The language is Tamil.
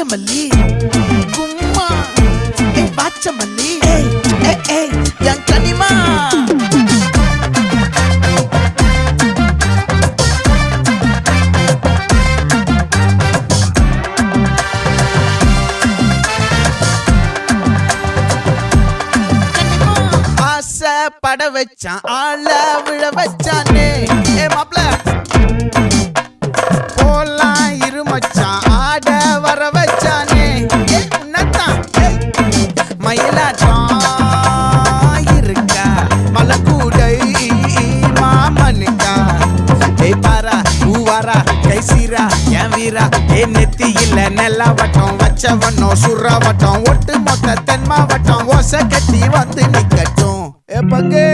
நாகமல்லி கும்மா பாச்சமல்லி என் கனிமா பட வச்சான் ஆள விழ வச்சானே மாப்ள போலாம் இருமச்சான் ஆட வர வச்சானே உன்னத்தான் மயிலாட்டம் இருக்கா மலக்கூடை மாமனுக்கா பாரா பூவாரா கைசீரா என் வீரா நெத்தி இல்ல நெல்லா வட்டம் வச்சவனும் சுறா வட்டம் ஒட்டு மொத்த தென் மாவட்டம் ஓசை கட்டி வந்து நிக்கட்டும் பங்கே